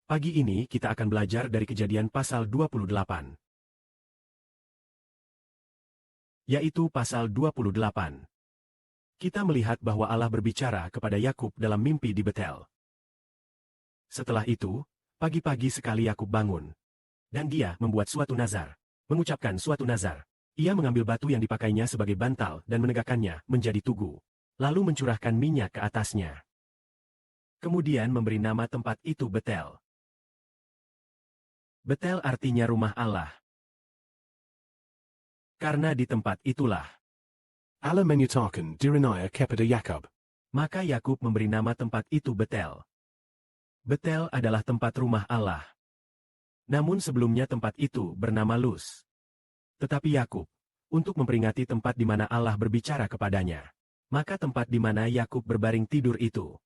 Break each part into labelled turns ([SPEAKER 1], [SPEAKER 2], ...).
[SPEAKER 1] Pagi ini kita akan belajar dari Kejadian pasal 28. Yaitu pasal 28. Kita melihat bahwa Allah berbicara kepada Yakub dalam mimpi di Betel. Setelah itu, pagi-pagi sekali Yakub bangun. Dan dia membuat suatu nazar. Mengucapkan suatu nazar. Ia mengambil batu yang dipakainya sebagai bantal dan menegakkannya menjadi tugu. Lalu mencurahkan minyak ke atasnya. Kemudian memberi nama tempat itu Betel. Betel artinya rumah Allah. Karena di tempat itulah
[SPEAKER 2] Allah menyatakan dirinya kepada Yakub.
[SPEAKER 1] maka Yakub memberi nama tempat itu Betel. Betel adalah tempat rumah Allah. Namun sebelumnya tempat itu bernama Luz. Tetapi Yakub, untuk memperingati tempat di mana Allah berbicara kepadanya, maka tempat di mana Yakub berbaring tidur itu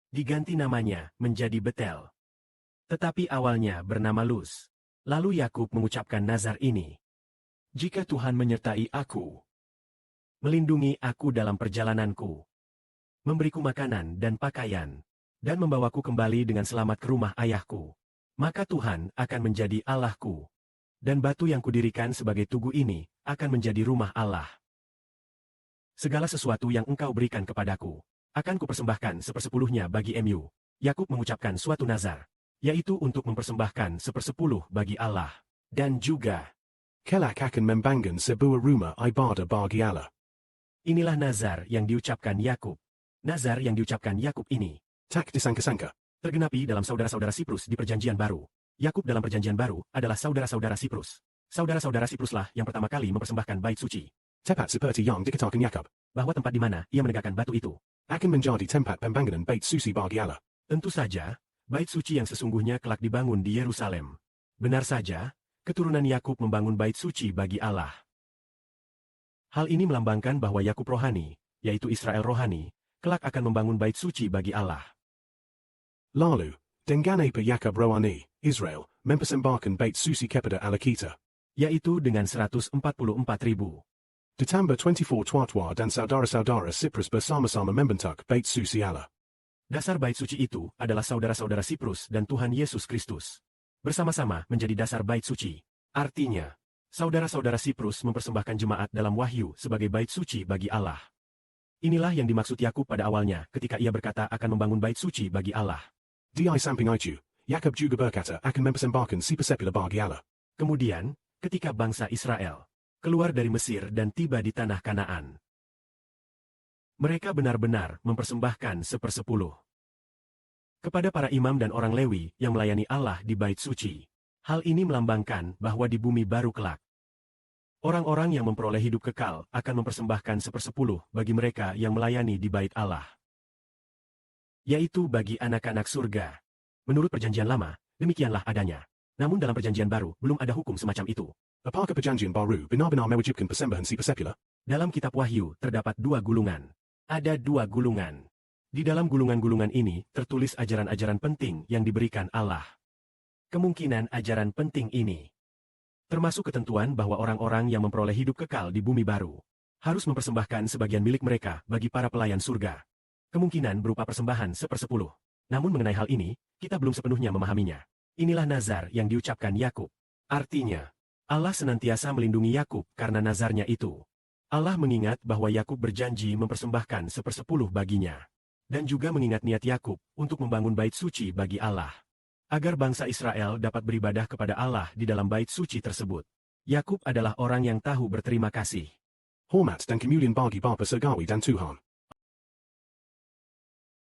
[SPEAKER 1] diganti namanya menjadi Betel. Tetapi awalnya bernama Luz. Lalu Yakub mengucapkan nazar ini.
[SPEAKER 2] Jika Tuhan menyertai aku,
[SPEAKER 1] Melindungi aku dalam perjalananku, memberiku makanan dan pakaian, dan membawaku kembali dengan selamat ke rumah ayahku, maka Tuhan akan menjadi Allahku, dan batu yang kudirikan sebagai tugu ini akan menjadi rumah Allah. Segala sesuatu yang engkau berikan kepadaku, akan kupersembahkan sepersepuluhnya bagi Mu. Yakub mengucapkan suatu nazar, yaitu untuk mempersembahkan sepersepuluh bagi Allah, dan juga
[SPEAKER 2] kelak akan membangun sebuah rumah ibadah bagi Allah.
[SPEAKER 1] inilah nazar yang diucapkan Yakub. Nazar yang diucapkan Yakub ini
[SPEAKER 2] Tak disangka-sangka,
[SPEAKER 1] tergenapi dalam saudara-saudara Siprus di Perjanjian Baru. Yakub dalam Perjanjian Baru adalah saudara-saudara Siprus. Saudara-saudara Sipruslah yang pertama kali mempersembahkan bait suci,
[SPEAKER 2] tepat seperti yang dikatakan Yakub,
[SPEAKER 1] bahwa tempat di mana ia menegakkan batu itu
[SPEAKER 2] akan menjadi tempat pembangunan bait suci bagi Allah.
[SPEAKER 1] tentu saja bait suci yang sesungguhnya kelak dibangun di Yerusalem. Benar saja, keturunan Yakub membangun bait suci bagi Allah. Hal ini melambangkan bahwa Yakub rohani, yaitu Israel rohani, kelak akan membangun bait suci bagi Allah.
[SPEAKER 2] Lalu, dengan apa Yakub rohani, Israel, mempersembahkan bait suci kepada Allah kita.
[SPEAKER 1] Yaitu dengan 144.000.
[SPEAKER 2] Ditambah 24 twatwa dan saudara-saudara Siprus bersama-sama membentuk bait suci Allah.
[SPEAKER 1] Dasar bait suci itu adalah saudara-saudara Siprus dan Tuhan Yesus Kristus. Bersama-sama menjadi dasar bait suci. Artinya, saudara-saudara Siprus mempersembahkan jemaat dalam wahyu sebagai bait suci bagi Allah. Inilah yang dimaksud Yakub pada awalnya ketika ia berkata akan membangun bait suci bagi Allah.
[SPEAKER 2] Di samping itu, Yakub juga berkata akan mempersembahkan sepersepuluh bagi Allah.
[SPEAKER 1] Kemudian, ketika bangsa Israel keluar dari Mesir dan tiba di tanah Kanaan, mereka benar-benar mempersembahkan sepersepuluh kepada para imam dan orang Lewi yang melayani Allah di bait suci. Hal ini melambangkan bahwa di bumi baru kelak, orang-orang yang memperoleh hidup kekal akan mempersembahkan sepersepuluh bagi mereka yang melayani di bait Allah, yaitu bagi anak-anak surga. Menurut Perjanjian Lama, demikianlah adanya. Namun dalam Perjanjian Baru, belum ada hukum semacam itu.
[SPEAKER 2] Apakah perjanjian baru benar-benar mewajibkan persembahan sepersepuluh?
[SPEAKER 1] Dalam kitab Wahyu, terdapat dua gulungan. Ada dua gulungan. Di dalam gulungan-gulungan ini, tertulis ajaran-ajaran penting yang diberikan Allah. Kemungkinan ajaran penting ini termasuk ketentuan bahwa orang-orang yang memperoleh hidup kekal di bumi baru harus mempersembahkan sebagian milik mereka bagi para pelayan surga. Kemungkinan berupa persembahan sepersepuluh. Namun mengenai hal ini, kita belum sepenuhnya memahaminya. Inilah nazar yang diucapkan Yakub. Artinya, Allah senantiasa melindungi Yakub karena nazarnya itu. Allah mengingat bahwa Yakub berjanji mempersembahkan sepersepuluh baginya. Dan juga mengingat niat Yakub untuk membangun bait suci bagi Allah, agar bangsa Israel dapat beribadah kepada Allah di dalam bait suci tersebut. Yakub adalah orang yang tahu berterima kasih.
[SPEAKER 2] Hormat dan kemuliaan bagi Bapa Surgawi dan Tuhan.